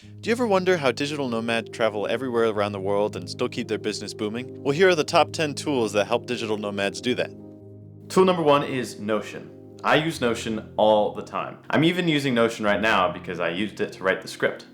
Do you ever wonder how digital nomads travel everywhere around the world and still keep their business booming? Well, here are the top 10 tools that help digital nomads do that. Tool number one is Notion. I use Notion all the time. I'm even using Notion right now because I used it to write the script.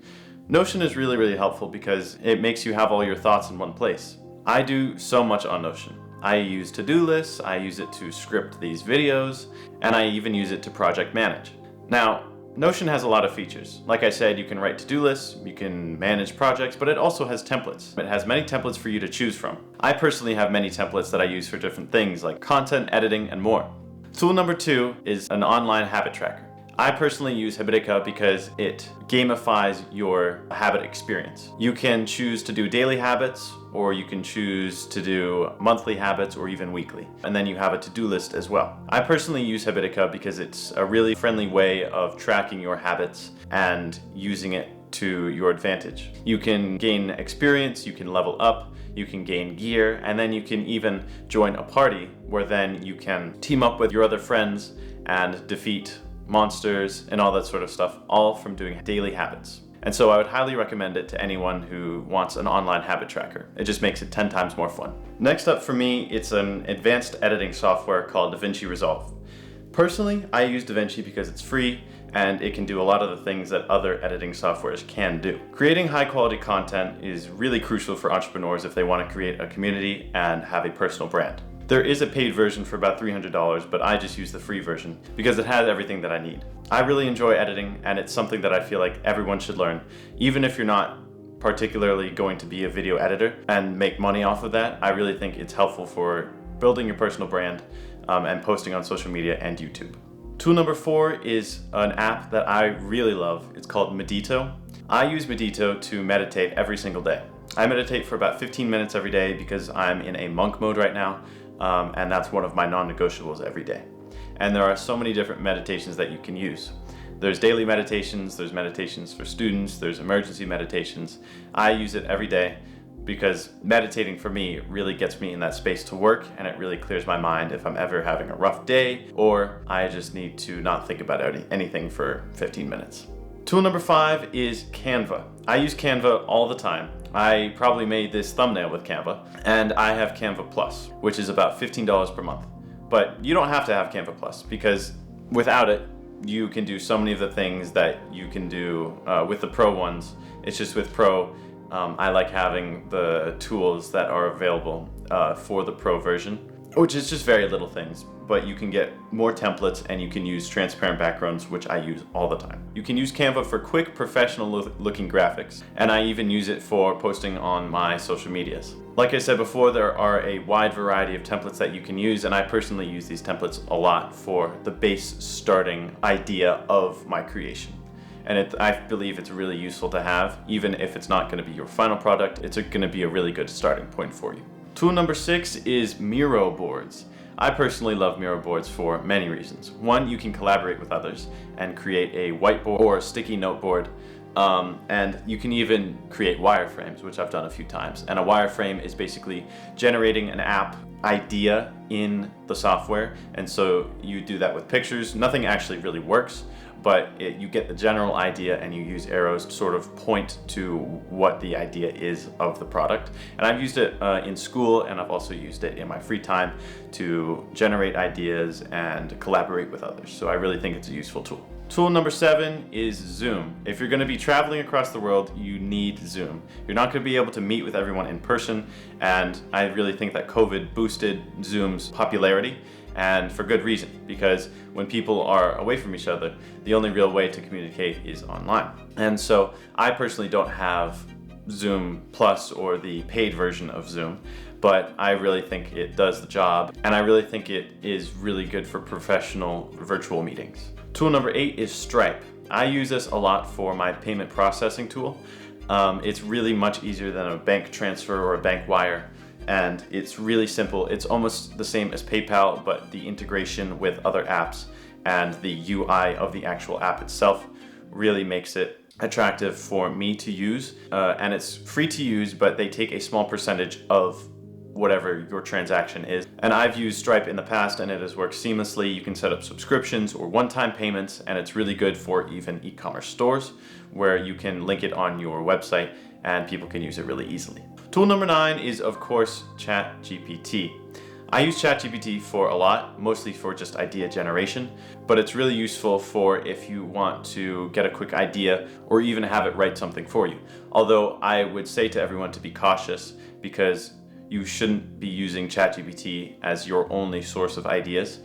Notion is really helpful because it makes you have all your thoughts in one place. I do so much on Notion. I use to-do lists, I use it to script these videos, and I even use it to project manage. Now, Notion has a lot of features. Like I said, you can write to-do lists, you can manage projects, but it also has templates. It has many templates for you to choose from. I personally have many templates that I use for different things like content, editing, and more. Tool number two is an online habit tracker. I personally use Habitica because it gamifies your habit experience. You can choose to do daily habits, or you can choose to do monthly habits or even weekly. And then you have a to-do list as well. I personally use Habitica because it's a really friendly way of tracking your habits and using it to your advantage. You can gain experience, you can level up, you can gain gear, and then you can even join a party where then you can team up with your other friends and defeat monsters and all that sort of stuff, all from doing daily habits. And so I would highly recommend it to anyone who wants an online habit tracker. It just makes it 10 times more fun. Next up for me, it's an advanced editing software called DaVinci Resolve. Personally, I use DaVinci because it's free and it can do a lot of the things that other editing softwares can do. Creating high quality content is really crucial for entrepreneurs if they want to create a community and have a personal brand. There is a paid version for about $300, but I just use the free version because it has everything that I need. I really enjoy editing, and it's something that I feel like everyone should learn, even if you're not particularly going to be a video editor and make money off of that. I really think it's helpful for building your personal brand and posting on social media and YouTube. Tool number four is an app that I really love. It's called Medito. I use Medito to meditate every single day. I meditate for about 15 minutes every day because I'm in a monk mode right now. And that's one of my non-negotiables every day. And there are so many different meditations that you can use. There's daily meditations, there's meditations for students, there's emergency meditations. I use it every day because meditating for me really gets me in that space to work, and it really clears my mind if I'm ever having a rough day or I just need to not think about anything for 15 minutes. Tool number five is Canva. I use Canva all the time. I probably made this thumbnail with Canva, and I have Canva Plus, which is about $15 per month. But you don't have to have Canva Plus because without it, you can do so many of the things that you can do with the Pro ones. It's just with Pro, I like having the tools that are available for the Pro version, which is just very little things, but you can get more templates and you can use transparent backgrounds, which I use all the time. You can use Canva for quick, professional looking graphics, and I even use it for posting on my social medias. Like I said before, there are a wide variety of templates that you can use, and I personally use these templates a lot for the base starting idea of my creation. And I believe it's really useful to have, even if it's not going to be your final product, it's going to be a really good starting point for you. Tool number six is Miro boards. I personally love Miro boards for many reasons. One, you can collaborate with others and create a whiteboard or a sticky note board. And you can even create wireframes, which I've done a few times. And a wireframe is basically generating an app idea in the software. And so you do that with pictures. Nothing actually really works, but you get the general idea and you use arrows to sort of point to what the idea is of the product. And I've used it in school, and I've also used it in my free time to generate ideas and collaborate with others. So I really think it's a useful tool. Tool number seven is Zoom. If you're going to be traveling across the world, you need Zoom. You're not going to be able to meet with everyone in person, and I really think that COVID boosted Zoom's popularity, and for good reason, because when people are away from each other, the only real way to communicate is online. And so I personally don't have Zoom Plus or the paid version of Zoom, but I really think it does the job, and I really think it is really good for professional virtual meetings. Tool number eight is Stripe. I use this a lot for my payment processing tool. It's really much easier than a bank transfer or a bank wire, and it's really simple. It's almost the same as PayPal, but the integration with other apps and the UI of the actual app itself really makes it attractive for me to use. And it's free to use, but they take a small percentage of whatever your transaction is. And I've used Stripe in the past and it has worked seamlessly. You can set up subscriptions or one-time payments, and it's really good for even e-commerce stores where you can link it on your website and people can use it really easily. Tool number 9 is, of course, ChatGPT. I use ChatGPT for a lot, mostly for just idea generation, but it's really useful for if you want to get a quick idea or even have it write something for you. Although I would say to everyone to be cautious, because you shouldn't be using ChatGPT as your only source of ideas,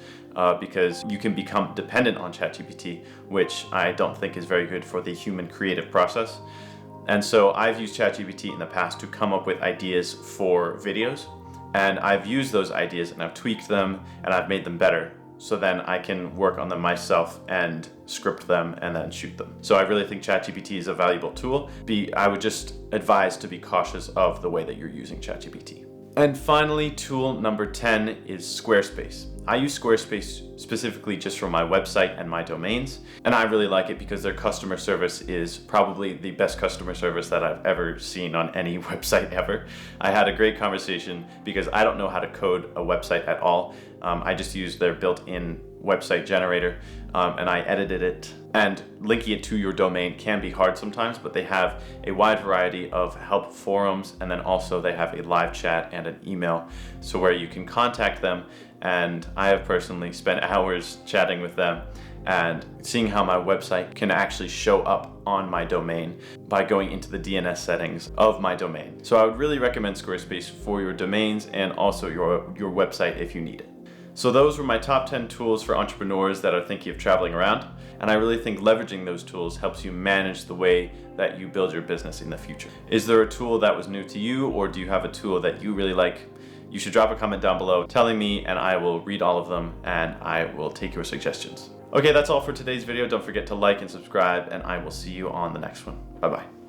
because you can become dependent on ChatGPT, which I don't think is very good for the human creative process. And so I've used ChatGPT in the past to come up with ideas for videos. And I've used those ideas and I've tweaked them and I've made them better. So then I can work on them myself and script them and then shoot them. So I really think ChatGPT is a valuable tool. I would just advise to be cautious of the way that you're using ChatGPT. And finally, tool number 10 is Squarespace. I use Squarespace specifically just for my website and my domains, and I really like it because their customer service is probably the best customer service that I've ever seen on any website ever. I had a great conversation because I don't know how to code a website at all. I just used their built-in website generator and I edited it. And linking it to your domain can be hard sometimes, but they have a wide variety of help forums, and then also they have a live chat and an email, so where you can contact them. And I have personally spent hours chatting with them and seeing how my website can actually show up on my domain by going into the DNS settings of my domain. So I would really recommend Squarespace for your domains and also your website if you need it. So those were my top 10 tools for entrepreneurs that are thinking of traveling around. And I really think leveraging those tools helps you manage the way that you build your business in the future. Is there a tool that was new to you, or do you have a tool that you really like? You should drop a comment down below telling me, and I will read all of them and I will take your suggestions. Okay, that's all for today's video. Don't forget to like and subscribe, and I will see you on the next one. Bye-bye.